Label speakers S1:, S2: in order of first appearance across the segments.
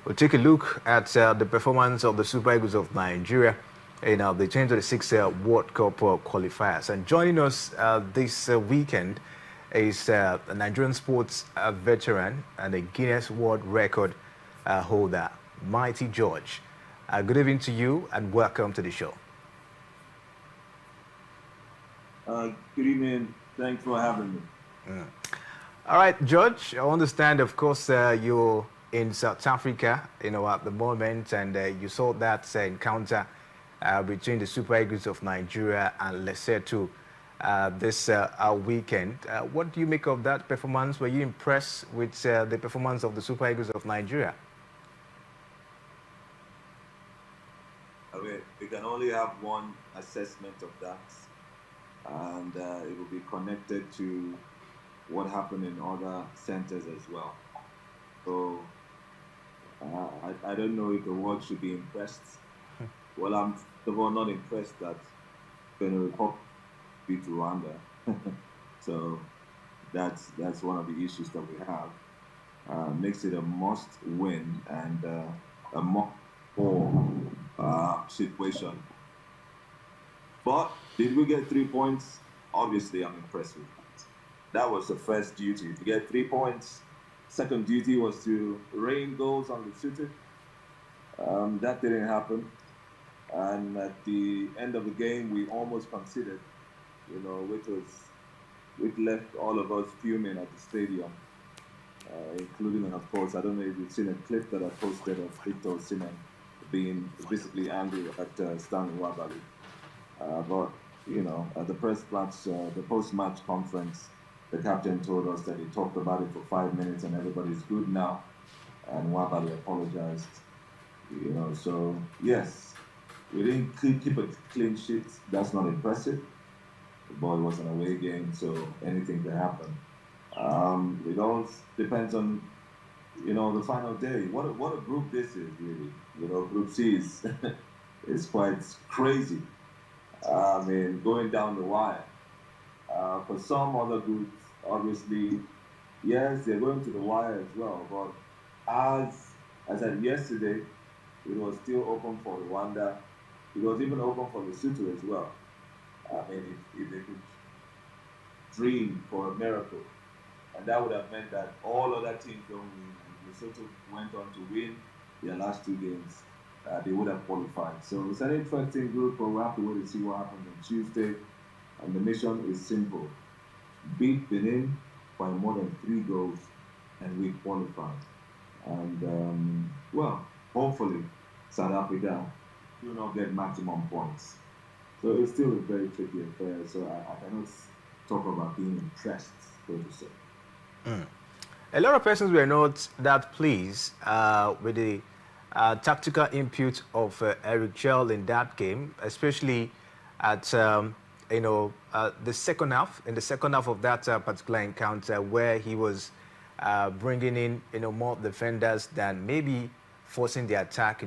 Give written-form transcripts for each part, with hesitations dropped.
S1: We'll take a look at the performance of the Super Eagles of Nigeria in the 2026 World Cup qualifiers. And joining us this weekend is a Nigerian sports veteran and a Guinness World Record holder, Mighty George. Good evening to you and welcome to the show.
S2: Good evening. Thanks for having me.
S1: All right, George, I understand, of course, you're in South Africa, at the moment, and you saw that encounter between the Super Eagles of Nigeria and Lesotho this weekend. What do you make of that performance? Were you impressed with the performance of the Super Eagles of Nigeria?
S2: I mean, we can only have one assessment of that, and it will be connected to what happened in other centers as well. So I don't know if the world should be impressed. Well, I'm not impressed that Benin Republic beat Rwanda. So that's one of the issues that we have. Makes it a must win and a must-for situation. But did we get 3 points? Obviously, I'm impressed with that. That was the first duty, to get 3 points. Second duty was to rain goals on Lesotho. That didn't happen. And at the end of the game, we almost conceded, which left all of us fuming at the stadium, including, of course, I don't know if you've seen a clip that I posted of Victor Osimhen being visibly angry at Stanley Nwabali. But, at the press match, the post-match conference, the captain told us that he talked about it for 5 minutes and everybody's good now. And Nwabali apologized. So yes, we didn't keep a clean sheet. That's not impressive. But it was an away game, so anything can happen. It all depends on, the final day. What a group this is, really. Group C is quite crazy. I mean, going down the wire. For some other groups, obviously, yes, they're going to the wire as well. But as I said yesterday, it was still open for Rwanda. It was even open for Lesotho as well. I mean, if they could dream for a miracle. And that would have meant that all other teams don't win. And Lesotho went on to win their last 2 games. They would have qualified. So it's an interesting group, but we'll have to wait to see what happens on Tuesday. And the mission is simple. Beat Benin by more than 3 goals and we qualify. And, hopefully South Africa will not get maximum points. So it's still a very tricky affair. So I cannot talk about being impressed, so to say.
S1: A lot of persons were not that pleased with the tactical input of Eric Chell in that game, especially at the second half. In the second half of that particular encounter, where he was bringing in more defenders than maybe forcing the attack.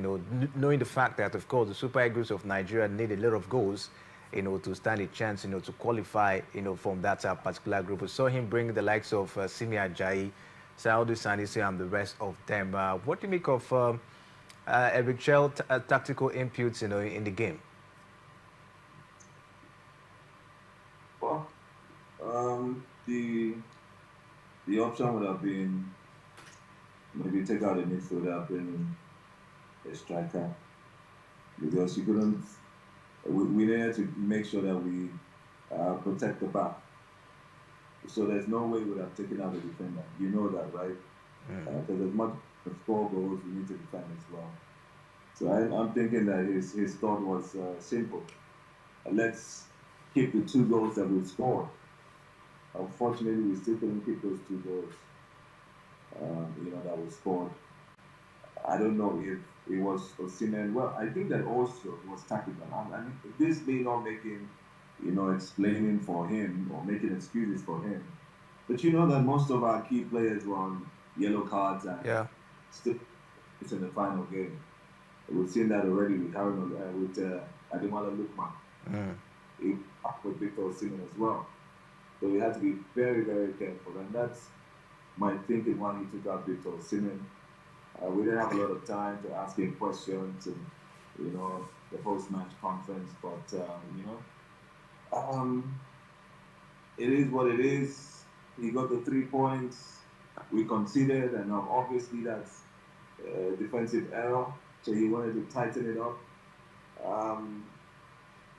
S1: Knowing the fact that, of course, the Super Eagles of Nigeria need a lot of goals, to stand a chance, to qualify, from that particular group. We saw him bring the likes of Simi Ajayi, Saudi Sanisi, and the rest of them. What do you make of Eric Chell tactical inputs, in the game?
S2: Well, the option would have been maybe take out a midfielder, bring in a striker, because you couldn't. We needed to make sure that we protect the back. So there's no way we would have taken out a defender. You know that, right? Because as much as 4 goals, we need to defend as well. So I'm thinking that his thought was simple. Let's keep the 2 goals that we scored. Unfortunately, we still couldn't keep those 2 goals, that we scored. I don't know if it was Osimhen. Well, I think that also was tactical. I mean, this may not make him, explaining for him or making excuses for him. But you know that most of our key players were on yellow cards and still it's in the final game. We've seen that already with Ademola Lookman. With Victor Osimhen as well. So we had to be very, very careful. And that's my thinking when he took out Victor Osimhen. We didn't have a lot of time to ask him questions and, the post-match conference, but, um, it is what it is. He got the 3 points. We conceded, and obviously that's a defensive error, so he wanted to tighten it up. Um,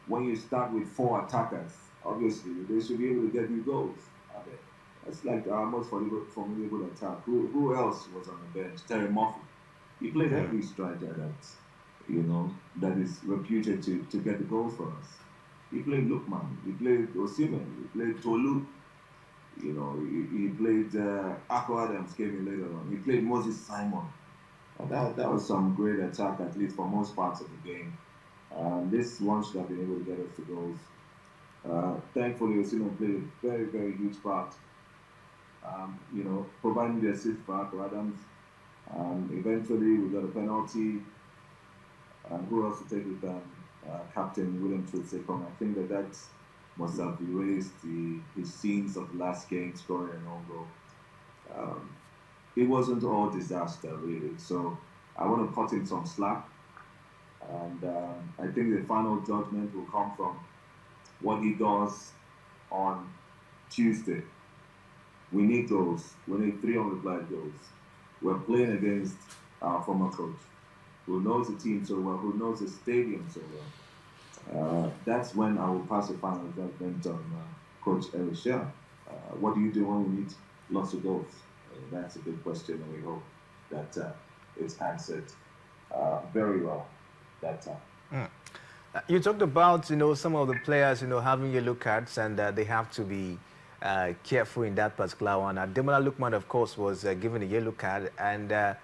S2: when you start with 4 attackers, obviously they should be able to get you goals. I mean, that's like our most formidable attack. Who else was on the bench? Terry Murphy. He played every striker that is reputed to get the goals for us. He played Lukman. He played Osimhen. He played Tolu. He played Akko Adams came in later on. He played Moses Simon. And that was some great attack, at least for most parts of the game. This one should have been able to get us the goals. Thankfully, Osimhen played a very, very huge part. Providing the assist for Akko Adams. Eventually, we got a penalty. Who else to take it down? Captain William Chukwueze. I think that must have erased his scenes of the last game, scoring an own goal. It wasn't all disaster, really. So I want to cut him some slack. And I think the final judgment will come from what he does on Tuesday. We need goals. We need 300 goals. We're playing against our former coach, who knows the team so well, who knows the stadium so well. That's when I will pass the final judgment on Coach Eric Shell. What do you do when we need lots of goals? That's a good question, and we hope that it's answered very well that time.
S1: You talked about, some of the players, having yellow cards, and they have to be careful in that particular one. Demola Lukman, of course, was given a yellow card, and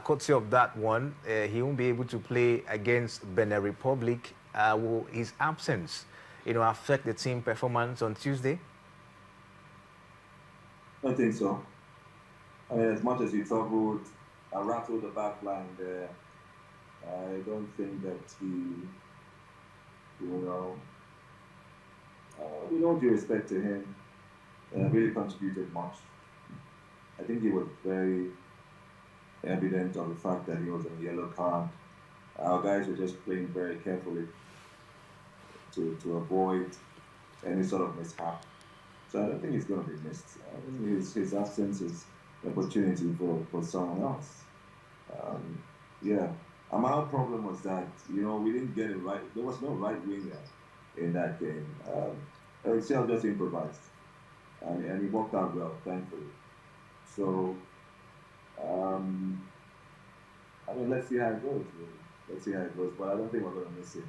S1: courtesy of that one, he won't be able to play against Benin Republic. Will his absence, affect the team performance on Tuesday?
S2: I don't think so. I mean, as much as he troubled, rattled the back line there, I don't think that he, with all due respect to him, really contributed much. I think he was very evident of the fact that he was on a yellow card. Our guys were just playing very carefully to avoid any sort of mishap. So I don't think he's going to be missed. His absence is an opportunity for someone else. Our problem was that, we didn't get it right. There was no right winger in that game. Eric Shell just improvised. And he worked out well, thankfully. So, let's see how it goes, really. Let's see how it goes. But I don't think we're going to miss him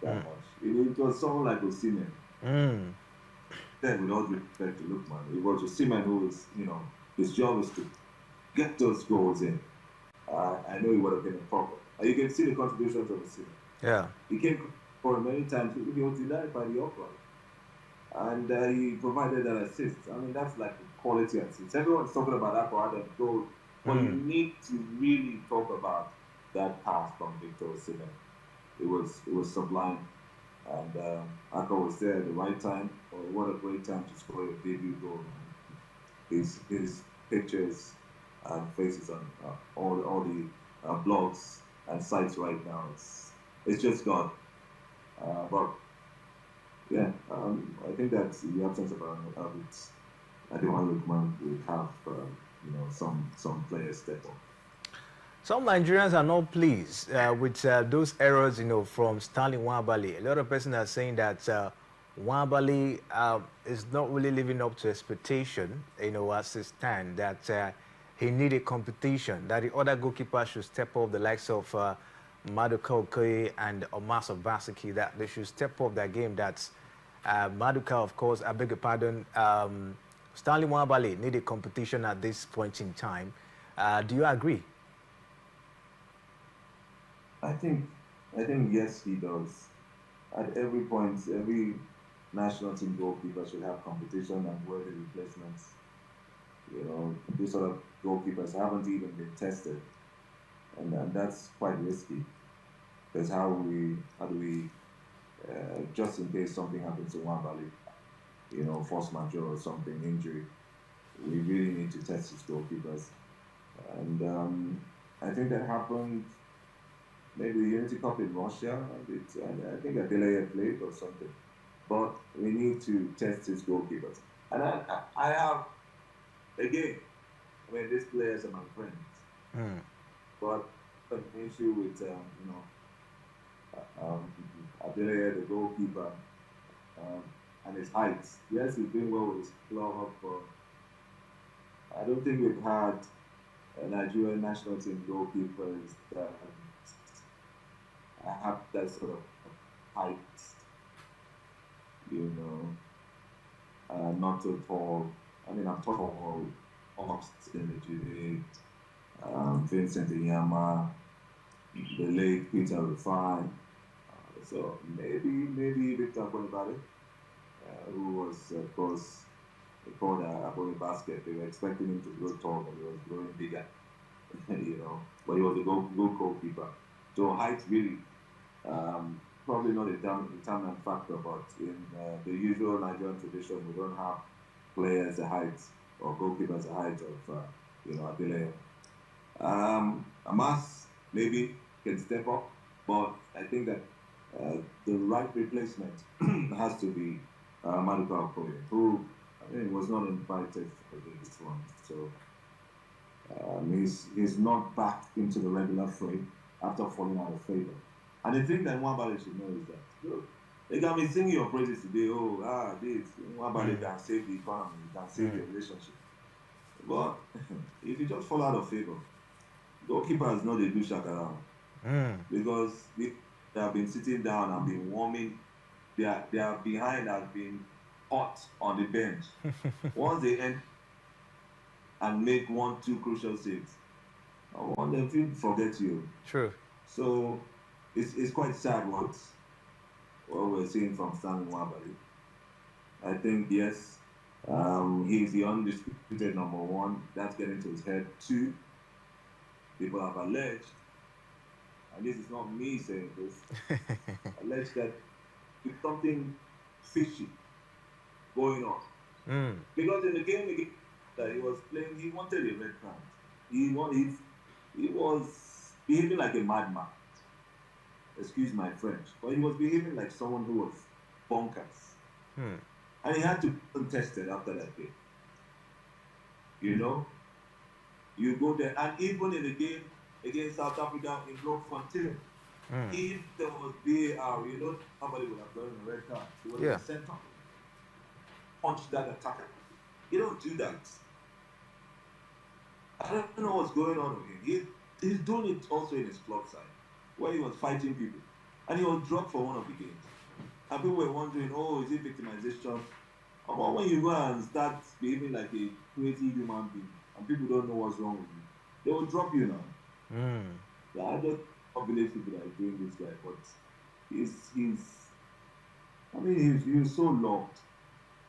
S2: that much. It was someone like Osimhen. Then, with all due respect to Lukman, it was Osimhen who was, his job is to get those goals in. I know he would have been a problem. You can see the contributions of Osimhen.
S1: Yeah.
S2: He came for many times. He was denied by the upright. And he provided that assist. I mean, that's like a quality assist. Everyone's talking about Akko Adams goal, but you need to really talk about that pass from Victor Osimhen. It was sublime, and Akko was there at the right time. Oh, what a great time to score your debut goal! His pictures and faces on all the blogs and sites right now. It's just God. But yeah, I think that the absence of it, I think one Lukman will have some players step up.
S1: Some Nigerians are not pleased with those errors, from Stanley Nwabali. A lot of persons are saying that Nwabali is not really living up to expectation, as it stands, that he needed competition, that the other goalkeepers should step up, the likes of Maduka Okoye and Omas of Basiki, that they should step up their game. That Maduka, of course, I beg your pardon, Stanley Nwabali needed competition at this point in time. Do you agree?
S2: I think yes, he does. At every point, every national team goalkeeper should have competition and worthy replacements. These sort of goalkeepers haven't even been tested, and that's quite risky. Because how do we just in case something happens to Nwabali, force majeure or something, injury, we really need to test his goalkeepers. And I think that happened maybe the Unity Cup in Russia. And I think Adelaide played or something. But we need to test his goalkeepers. And I have, again, I mean, these players are my friends. But an issue with, Adelaide, the goalkeeper, and his height. Yes, he's doing well with his club, but I don't think we've had a Nigerian national team goalkeepers that have that sort of height, not so tall. I mean, I'm talking about Austin, Vincent Iyama, the late Peter Rufai. So maybe Victor Bonibale, who was, of course, called Aboni Basket. They were expecting him to grow tall, but he was growing bigger, But he was a good goalkeeper. So height really, probably not a determinant factor, but in the usual Nigerian tradition, we don't have players the height or goalkeepers the height of, Abile. Amas maybe can step up, but I think that the right replacement has to be Maduka Okoye, who was not invited for this one. So he's not back into the regular frame after falling out of favor. And the thing that Nwabali should know is that, look, they can be singing your praises today. This Nwabali can save the economy, can save the relationship. But if you just fall out of favor, goalkeeper is not a good shakara. Because they have been sitting down and been warming. Their behind has been hot on the bench. Once they end and make 1-2 crucial saves, I want them to forget you.
S1: True.
S2: So it's quite sad what we're seeing from Stanley Nwabali. I think, yes, he's the undisputed number one. That's getting to his head. 2, people have alleged, and this is not me saying this, alleged that there's something fishy going on. Because in the game that he was playing, he wanted a red card. He was behaving like a madman. Excuse my French, but he was behaving like someone who was bonkers. And he had to be contested after that game. You go there, and even in the game against South Africa in Bloemfontein, if there was VAR, somebody would have gotten a red card. He would have sent up, punched that attacker. You don't do that. I don't know what's going on with him. He's doing it also in his club side, where he was fighting people. And he was dropped for one of the games. And people were wondering, is it victimization? But when you go and start behaving like a crazy human being, and people don't know what's wrong with you, they will drop you now. Yeah, I just don't believe people that are doing this guy, but he's so loved.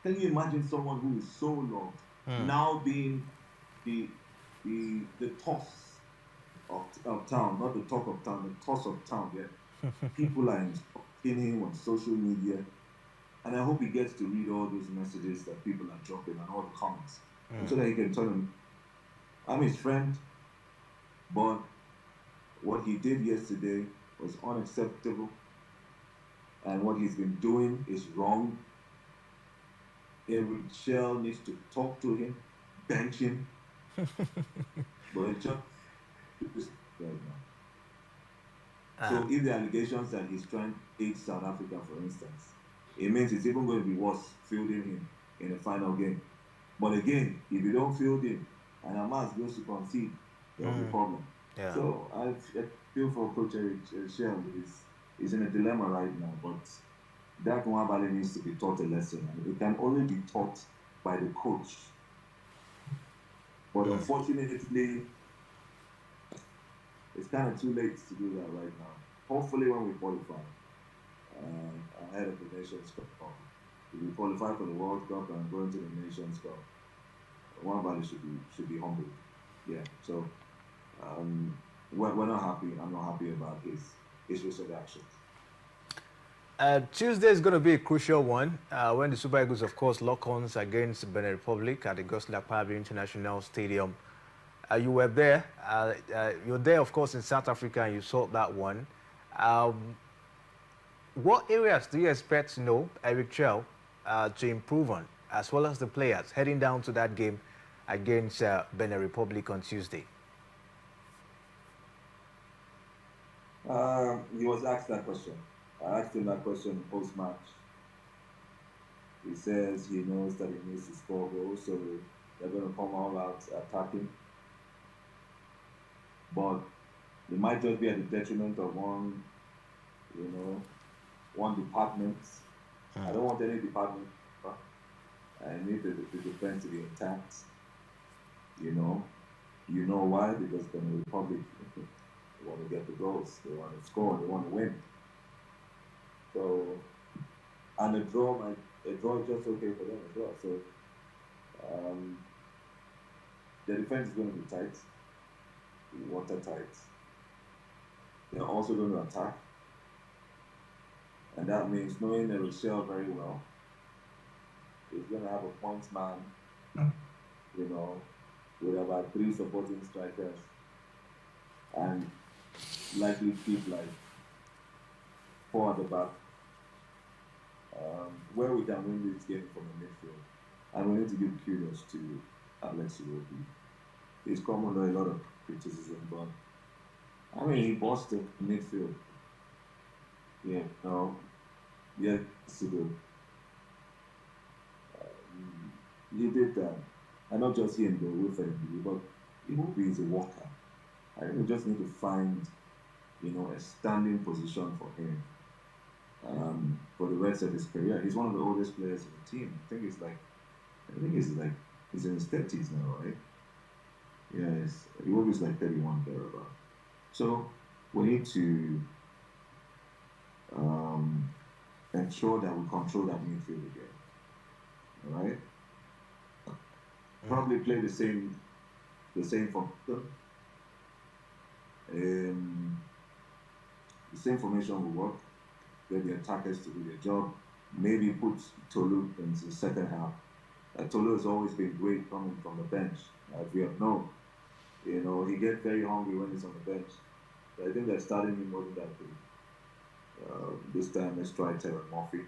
S2: Can you imagine someone who is so loved now being the toss of town, not the talk of town, the toss of town? Yeah, people are insulting him on social media, and I hope he gets to read all those messages that people are dropping and all the comments, so that he can tell them, I'm his friend, but what he did yesterday was unacceptable, and what he's been doing is wrong. Eric Shell needs to talk to him, bench him, but it just right now. So if the allegations that he's trying to aid South Africa, for instance, it means it's even going to be worse fielding him in the final game. But again, if you don't field him and Hamas goes to concede, there'll be a problem.
S1: Yeah.
S2: So I feel for Coach Eric Shell. He's in a dilemma right now, but that Nwabali needs to be taught a lesson, and it can only be taught by the coach. But unfortunately, it's kind of too late to do that right now. Hopefully, when we qualify ahead of the Nations Cup, if we qualify for the World Cup and go into the Nations Cup, Nwabali should be humbled. Yeah. So we're not happy. I'm not happy about his recent actions.
S1: Tuesday is going to be a crucial one when the Super Eagles, of course, lock horns against Benin Republic at the Gosling Akpabio International Stadium You were there. You're there, of course, in South Africa, and you saw that one. Um, what areas do you expect, Eric Chell, to improve on, as well as the players heading down to that game against Benin Republic on Tuesday?
S2: He was asked that question. I asked him that question post-match. He says he knows that he needs to score goals, so they're going to come all out attacking. But it might just be at the detriment of one department. I don't want any department. I need the defense to be intact. You know why? Because the Republic they want to get the goals, they want to score, they want to win. So, and a draw is just okay for them as well. So, the defense is going to be tight, watertight. They're also going to attack. And that means knowing the Rochelle very well, he's going to have a points man, with about 3 supporting strikers, and likely keep like 4 at the back, where we can win this game from the midfield. And we need to give kudos to Alex Iwobi. He's come under a lot of criticism, but I mean, he bossed the midfield. Yes, he did. He did that. And not just him, but Iwobi is a worker. I think we just need to find, a standing position for him for the rest of his career. He's one of the oldest players in the team. I think he's in his 30s now, right? Yes, Iwobi is like 31 thereabout. So we need to ensure that we control that midfield again. All right? Probably play the same formation. The same formation will work. Get the attackers to do their job. Maybe put Tolu in the second half. Tolu has always been great coming from the bench, as we have known. He gets very hungry when he's on the bench. But I think that starting him wasn't that good. This time, let's try Terry Murphy.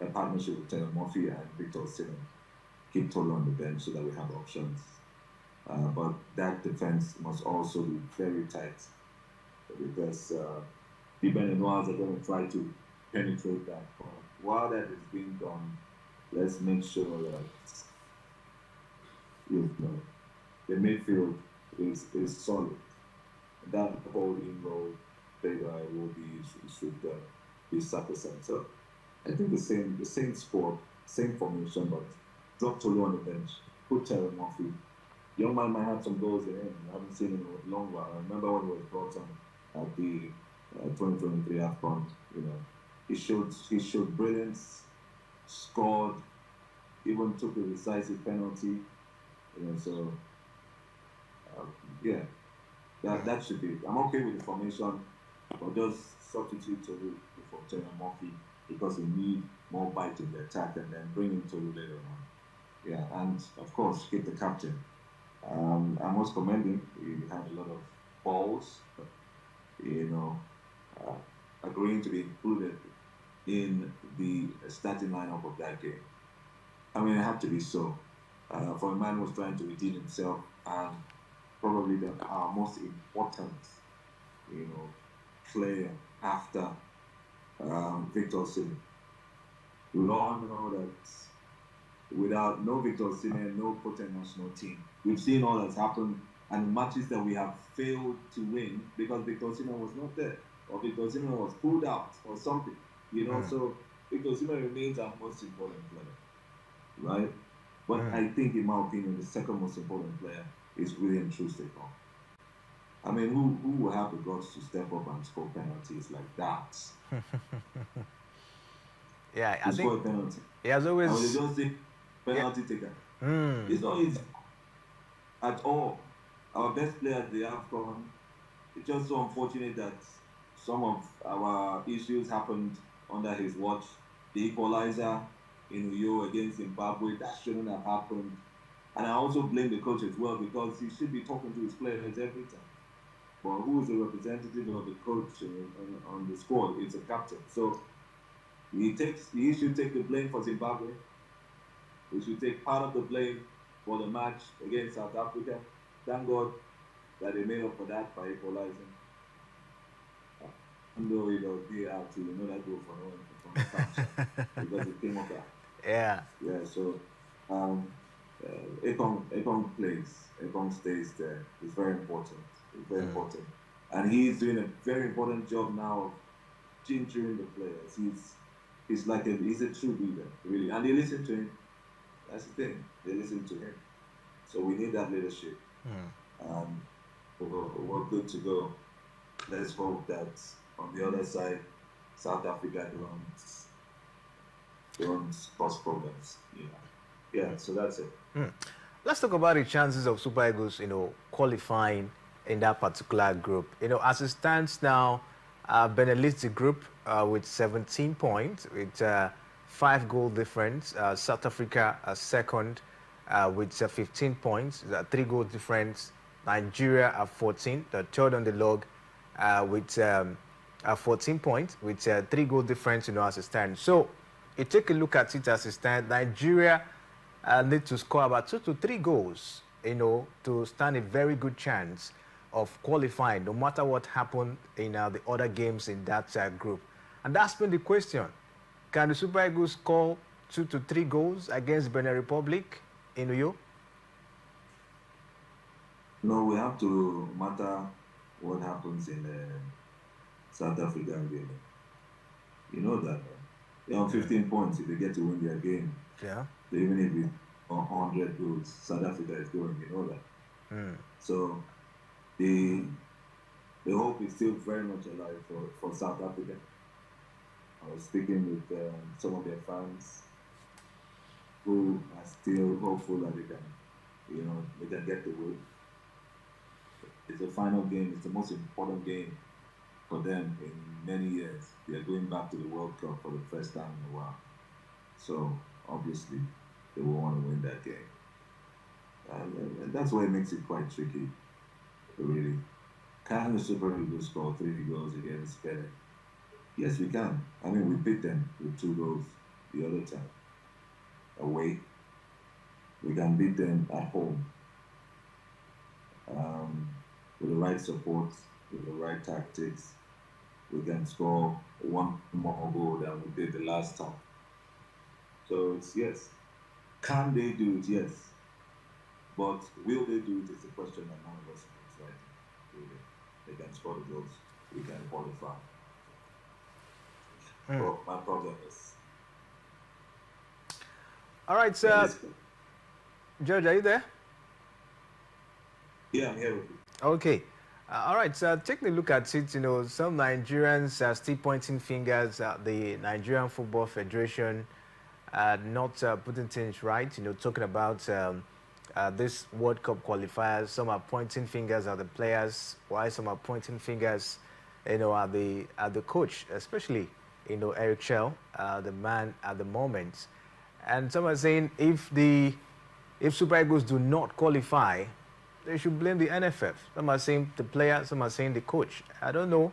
S2: A partnership with Terry Murphy and Victor Osimhen. Keep Tolu on the bench so that we have options. But that defense must also be very tight, because the Beninois are going to try to penetrate that. While that is being done, let's make sure that the midfield is solid. That holding role played by Iwobi should be sacrosanct. So I think the same squad, same formation, but drop Tolu on the bench, put Terry Murphy. Young man might have some goals in him. I haven't seen him in a long while. I remember when he was brought on at the 2023 AFCON. He showed brilliance, scored, even took a decisive penalty. That should be. I'm okay with the formation, but just substitute Tolu for Terry Murphy, because we need more bite in the attack, and then bring in Tolu later on. Yeah, and of course keep the captain. I must commend him. He had a lot of balls, agreeing to be included in the starting lineup of that game. I mean, it had to be so. For a man who was trying to redeem himself, and probably our most important, player after Victor Osimhen. We all know that without no Victor Osimhen, no potent national team. We've seen all that's happened, and matches that we have failed to win because Victor Osimhen was not there, or Victor Osimhen was pulled out, or something. So Victor Osimhen remains our most important player, right? But I think, in my opinion, the second most important player is William Troost-Ekong. I mean, who will have the guts to step up and score penalties like that?
S1: Yeah, I think
S2: score a penalty.
S1: He has always.
S2: I mean, just say penalty taker. It's not easy at all. Our best players, they have gone. It's just so unfortunate that some of our issues happened under his watch. The equalizer in Uyo against Zimbabwe, that shouldn't have happened. And I also blame the coach as well because he should be talking to his players every time. But who is the representative of the coach on the squad? It's a captain. So he should take the blame for Zimbabwe. He should take part of the blame for the match against South Africa. Thank God that they made up for that by equalizing. Even though it was VAR too, you know that goal from the touch because it came up that.
S1: Yeah.
S2: Yeah. So Ekong plays. Ekong stays there. It's very important. It's very important, and he's doing a very important job now of gingering the players. He's a true leader, really, and they listen to him. That's the thing. They listen to him. So we need that leadership. We're good to go. Let's hope that on the other side, South Africa don't cause problems. Yeah. So that's it.
S1: Let's talk about the chances of Super Eagles, qualifying in that particular group. As it stands now, Benin leads the group with 17 points, with 5-goal difference. South Africa second with 15 points, 3-goal difference. Nigeria at 14, the third on the log with 14 points, with 3-goal difference, as it stands. So, you take a look at it as it stands. Nigeria need to score about 2 to 3 goals, to stand a very good chance of qualifying, no matter what happened in the other games in that group. And that's been the question. Can the Super Eagles score 2 to 3 goals against Benin Republic in Uyo?
S2: No, we have to matter what happens in South African game. You know that. They're on 15 points if they get to win their game.
S1: Yeah.
S2: So even if it's 100 goals, South Africa is going, you know that. So the hope is still very much alive for South Africa. I was speaking with some of their fans who are still hopeful that they can get the win. It's the final game. It's the most important game for them in many years. They are going back to the World Cup for the first time in a while. So obviously they will want to win that game. And that's why it makes it quite tricky, really. Can the Super Eagles score 3 goals against Benin? Yes, we can. I mean, we beat them with 2 goals the other time. Away. We can beat them at home. With the right support, with the right tactics, we can score 1 more goal than we did the last time. So it's yes. Can they do it? Yes. But will they do it is the question that none of us knows, right? Really. They can score the goals. We can qualify. But my problem is.
S1: All right, sir. George, are you there?
S2: Yeah, I'm here with you.
S1: Okay. All right, so taking a look at it, some Nigerians are still pointing fingers at the Nigerian Football Federation, not putting things right, talking about this World Cup qualifiers. Some are pointing fingers at the players, while some are pointing fingers, at the coach, especially, Eric Shell, the man at the moment. And some are saying if Super Eagles do not qualify, they should blame the NFF. Some are saying the player, some are saying the coach. I don't know.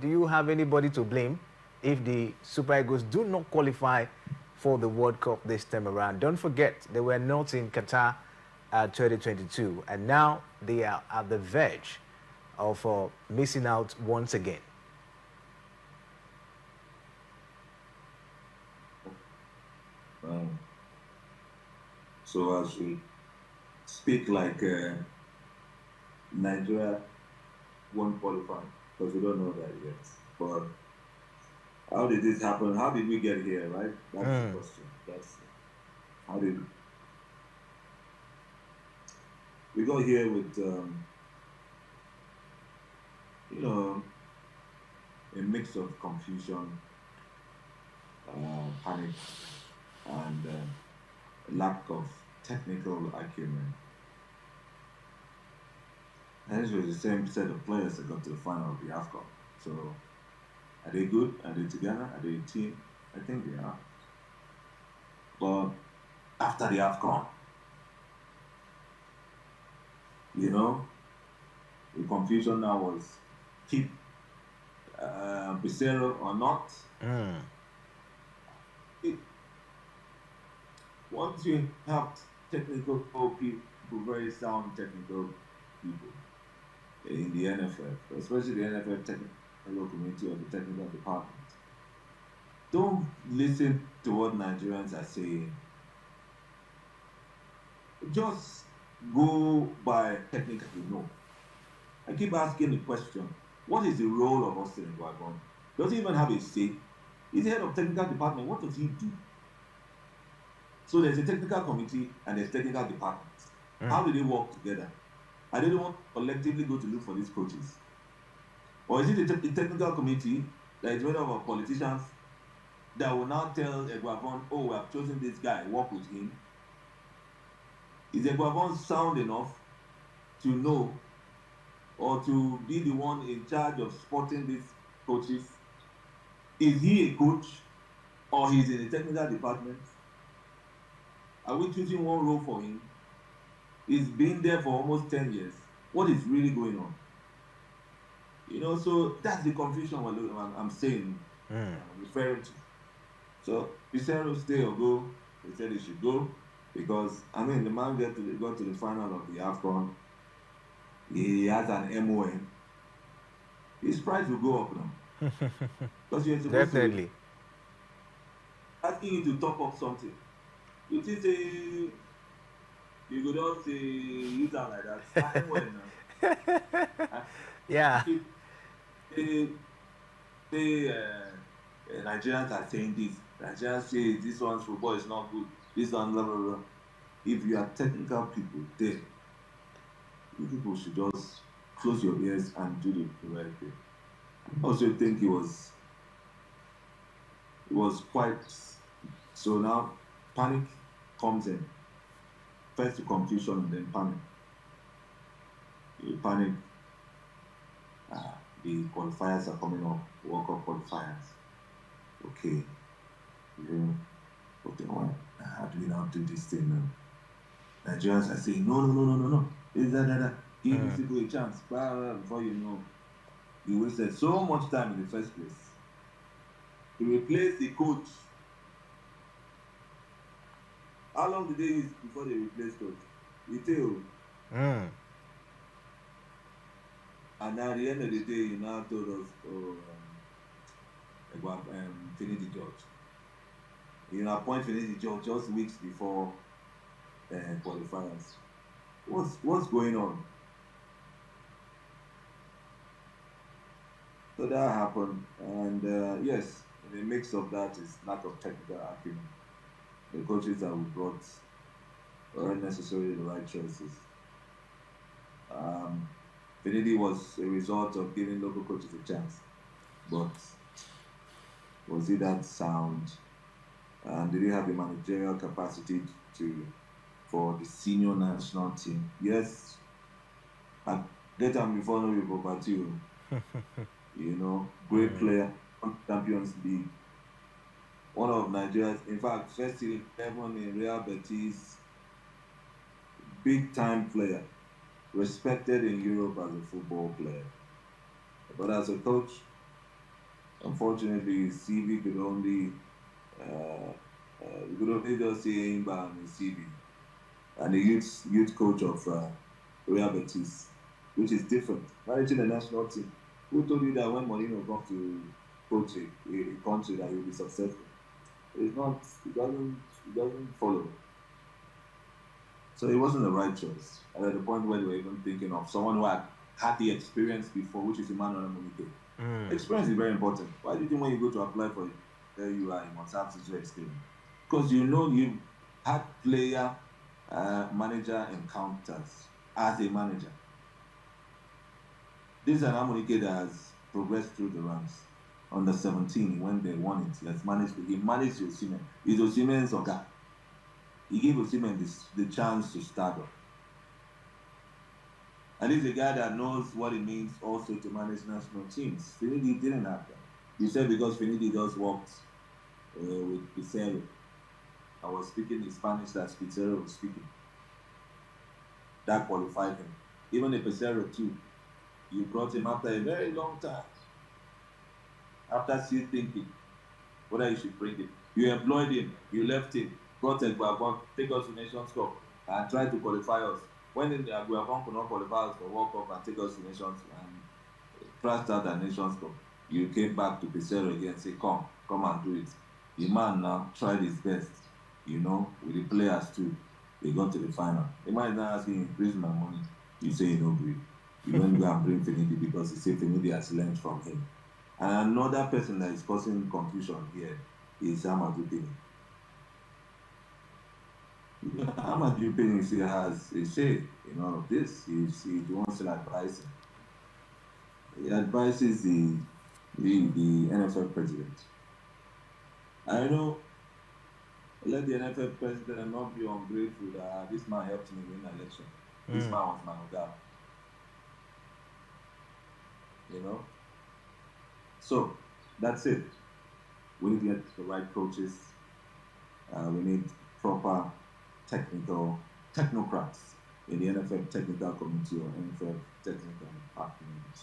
S1: Do you have anybody to blame if the Super Eagles do not qualify for the World Cup this time around? Don't forget, they were not in Qatar 2022, and now they are at the verge of missing out once again.
S2: So as we speak like Nigeria won't qualify, because we don't know that yet. But how did this happen? How did we get here, right? That's the question. How did we got here with, a mix of confusion, panic, and lack of technical acumen. And this was the same set of players that got to the final of the AFCON. So, are they good? Are they together? Are they a team? I think they are. But after the AFCON, You know, the confusion now was keep Pissarro or not. Once you have technical people, very sound technical people in the NFF, especially the NFF technical committee or the technical department, don't listen to what Nigerians are saying. Just go by technically. No. I keep asking the question, what is the role of Austin Guagon? Does he even have a say? He's the head of technical department. What does he do? So there's a technical committee and there's technical departments. How do they work together? Are they the ones collectively go to look for these coaches? Or is it the technical committee that is made up of politicians that will now tell Eguavon, oh, we have chosen this guy, work with him? Is Eguavon sound enough to know or to be the one in charge of supporting these coaches? Is he a coach or he's in the technical department? Are we choosing one role for him? He's been there for almost 10 years. What is really going on? You know, so that's the confusion I'm saying, I'm referring to. So, Pissarro stay or go? They said he should go because, I mean, the man got to the final of the AFCON. He has an MON. His price will go up now. Because you're supposed
S1: Definitely.
S2: to asking you to top up something. It is a, you could all say, use that like that. MON now.
S1: Yeah.
S2: Nigerians are saying this. Nigerians say this one's football is not good. This one, blah, blah, blah. If you are technical people there, you people should just close your ears and do the right thing. I also think it was quite, so now panic comes in. First the confusion and then panic. You panic. The qualifiers are coming up, World Cup qualifiers. Okay. Okay, how do we now do this thing now? Nigerians are saying, no. Is that. Give these people a chance. Before you know, you wasted so much time in the first place. To replace the coach. How long did they use before they replaced coach? You tell. And at the end of the day, you now told us, about Finidi George. You appoint Finidi George just weeks before qualifiers. What's going on? So that happened, and yes, the mix of that is lack of technical acumen. The coaches that we brought weren't necessarily the right choices. Finidi was a result of giving local coaches a chance, but was he that sound? And did he have the managerial capacity for the senior national team? Yes, I get him before no people but you. You know, great player, Champions League. One of Nigeria's, in fact, first 11 in Real Betis, big time player, respected in Europe as a football player. But as a coach, unfortunately, his CV could only, you could only just see him on his CV. And the youth coach of Real Betis, which is different. Managing the national team. Who told you that when Mourinho comes to coach a country that he will be successful? It's not, it doesn't follow. So it wasn't the right choice. And at the point where they were even thinking of someone who had the experience before, which is Emmanuel Munike. Experience is very important. Why do you think when you go to apply for it, there you are, you must have such experience? Because you know you had player manager encounters as a manager. This is an Amunike that has progressed through the ranks. Under 17, when they won it, he managed Osimhen. He's Osimhen's Oga. He gave Osimhen the chance to start up. And he's a guy that knows what it means also to manage national teams. Finidi didn't have that. You said because Finidi just worked with Pissarro. I was speaking in Spanish that Pissarro was speaking. That qualified him. Even a Pesero too. You brought him after a very long time. After still thinking whether you should bring him. You employed him, you left him, got a Guabon, take us to Nations Cup and try to qualify us. When Guabon could not qualify us for World Cup and take us to Nations and crashed out at Nations Cup, you came back to Pesero again and say, come and do it. The man now tried his best, with the players too. They got to the final. The man is now asking, increase my money. You say you don't agree. You don't go and bring Finidi because you say Finidi has learned from him. And another person that is causing confusion here is Amadou Penny. Amadou Penny still has a say in all of this. He wants to advise him. He advises the NFL president. I know, let the NFL president not be ungrateful that this man helped me win the election. This man was my guy. So that's it. We need to get the right coaches. We need proper technocrats in the NFL technical committee or NFL technical department.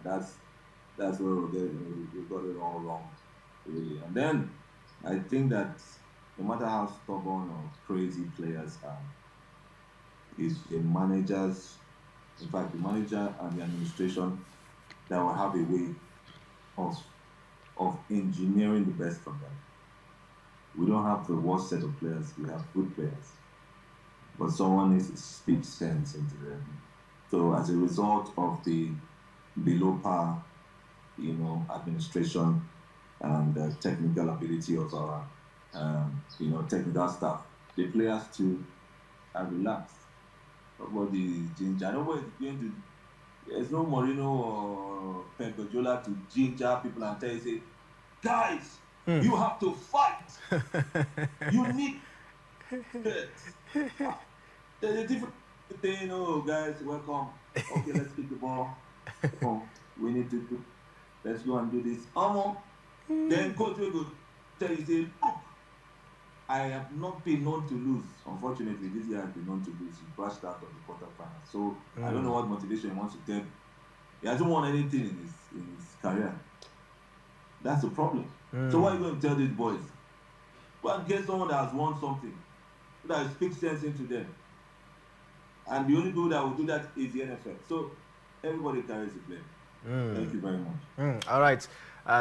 S2: That's where we got it all wrong, really. And then I think that no matter how stubborn or crazy players are, it's the managers, in fact, the manager and the administration that will have a way of engineering the best from them. We don't have the worst set of players, we have good players. But someone needs to speak sense into them. So as a result of the below par, administration and the technical ability of our, technical staff, the players too are relaxed. Nobody ginger. Nobody's going to. There's no Mourinho or Pep Guardiola to ginger people and tell you, say, guys, you have to fight. You need it. There's a different thing. Oh, guys, welcome. Okay, let's kick the ball. We need to do. Let's go and do this. Then coach will go tell you, say, look, I have not been known to lose. Unfortunately, this year I've been known to lose. He crashed out of the quarterfinals. So I don't know what motivation he wants to get. He hasn't won anything in his career. That's the problem. So what are you going to tell these boys? Go and get someone that has won something, that speaks sense into them. And the only people that will do that is the NFL. So everybody carries the blame. Thank you very much.
S1: All right.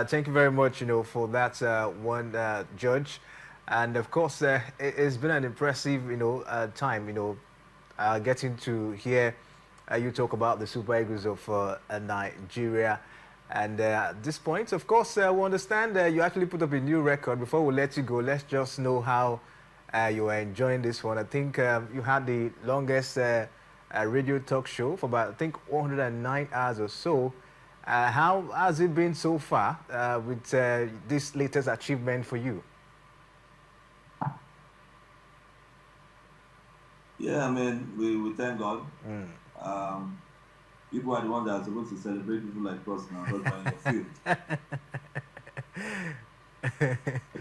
S1: Thank you very much, for that one, Judge. And of course, it's been an impressive, time, getting to hear you talk about the Super Eagles of Nigeria. And at this point, of course, we understand you actually put up a new record. Before we let you go, let's just know how you are enjoying this one. I think you had the longest radio talk show for about, I think, 109 hours or so. How has it been so far with this latest achievement for you?
S2: Yeah, I mean, we thank God. People are the ones that are supposed to celebrate people like us now, not in the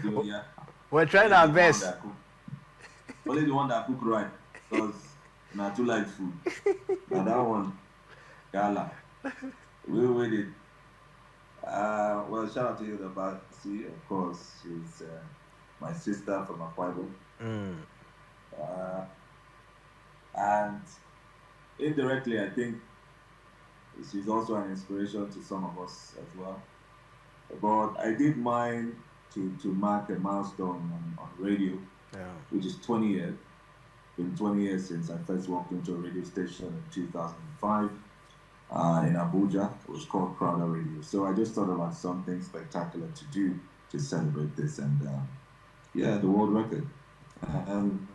S2: field.
S1: We're trying our best.
S2: Only the one that cook right, because not too like food. Now that one, gala. We waited. Well, shout out to you, the Basi, of course. She's my sister from Akwa Ibom. And indirectly, I think she's also an inspiration to some of us as well. But I did mine to mark a milestone on radio, which is 20 years. It's been 20 years since I first walked into a radio station in 2005 in Abuja. It was called Crowder Radio. So I just thought about something spectacular to do to celebrate this, and the world record. And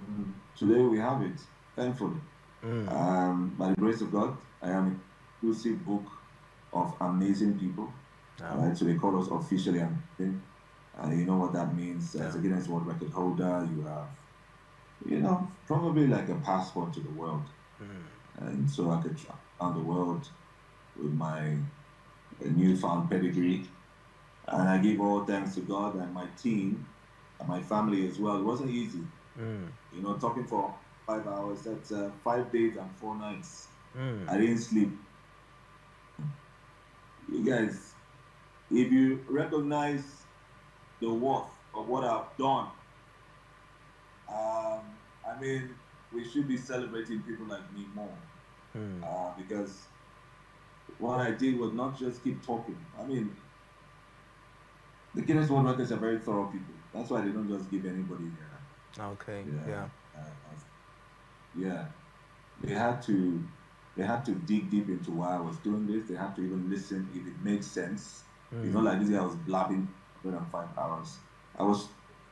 S2: today we have it. Thankfully, by the grace of God, I am an inclusive book of amazing people. Right, so they call us officially amazing. You know what that means? As a Guinness World Record holder, you have, probably like a passport to the world. And so I could travel around the world with my newfound pedigree. And I give all thanks to God and my team and my family as well. It wasn't easy. Talking for 5 hours, that's 5 days and 4 nights I didn't sleep. You guys, if you recognize the worth of what I've done, I mean, we should be celebrating people like me more. Because what I did was not just keep talking. I mean, the Guinness World Records are very thorough people. That's why they don't just give anybody
S1: Okay.
S2: yeah,
S1: Yeah.
S2: yeah. They had to dig deep into why I was doing this. They had to even listen if it made sense. It's not like this guy was blabbing 105 hours.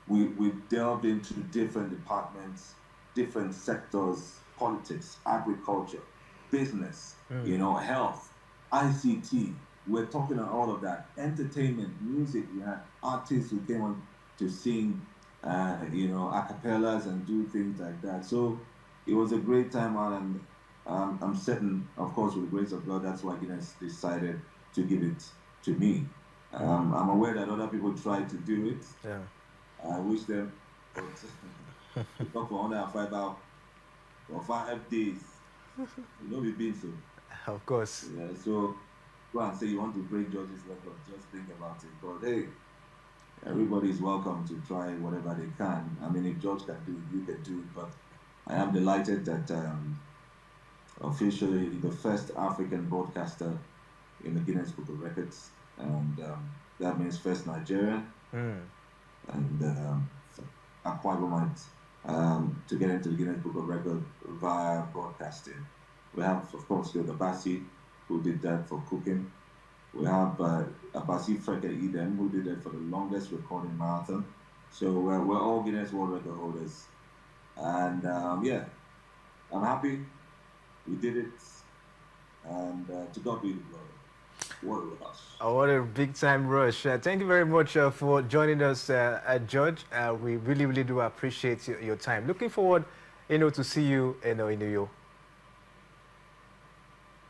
S2: We delved into different departments, different sectors, politics, agriculture, business, health, ICT. We're talking on all of that. Entertainment, music. We had artists who came on to sing, a cappellas and do things like that. So it was a great time out, and I'm certain, of course, with the grace of God, that's why Guinness decided to give it to me. I'm aware that other people tried to do it.
S1: Yeah.
S2: I wish them, but we talk for 105 hours for 5 days. You know we've been so.
S1: Of course.
S2: Yeah, so go and say you want to break George's record, just think about it. But hey, everybody is welcome to try whatever they can. I mean, if George can do it, you can do it. But I am delighted that officially the first African broadcaster in the Guinness Book of Records, and that means first Nigerian, and Akwa Ibom to get into the Guinness Book of Records via broadcasting. We have, of course, the Abasi, who did that for cooking. We have Abasi Freke Eden, who did that for the longest recording marathon. So we're all Guinness World Record holders. And yeah, I'm happy we did it. And to God be the glory. What a rush.
S1: Oh, what a big time rush. Thank you very much for joining us, George. We really, really do appreciate your time. Looking forward, to see you in New York.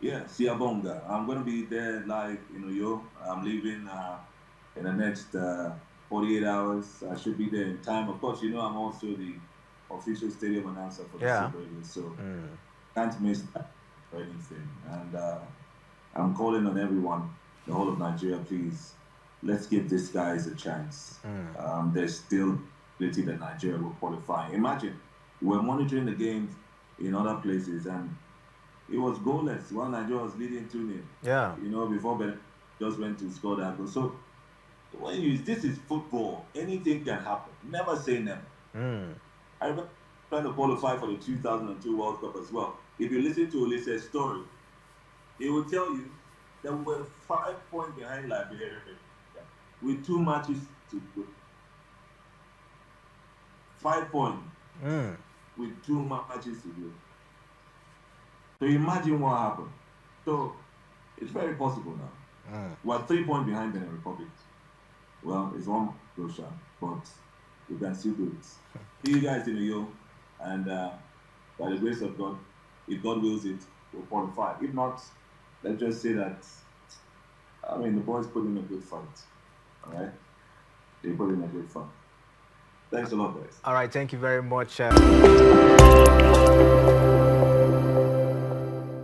S2: Yeah, Siabonga. I'm going to be there live in New York. I'm leaving in the next 48 hours. I should be there in time. Of course, I'm also the official stadium announcer for the Super Eagles, so can't miss that or anything. And I'm calling on everyone, the whole of Nigeria, please, let's give these guys a chance. There's still ability that Nigeria will qualify. Imagine, we're monitoring the games in other places, and it was goalless while Nigeria was leading 2-0.
S1: Yeah.
S2: Before Benin just went to score that goal. So this is football. Anything can happen. Never say never. I remember trying to qualify for the 2002 World Cup as well. If you listen to Olise's story, he will tell you that we were 5 points behind Liberia with 2 matches to go. 5 points with 2 matches to go. So imagine what happened. So it's very possible now. We're 3 points behind Benin Republic. Well, it's one goal shot, but we can still do it. See you guys in New York, and by the grace of God, if God wills it, we'll qualify. If not, let's just say that, the boys put in a good fight. All right? They put in a good fight. Thanks a lot, guys.
S1: All right, thank you very much.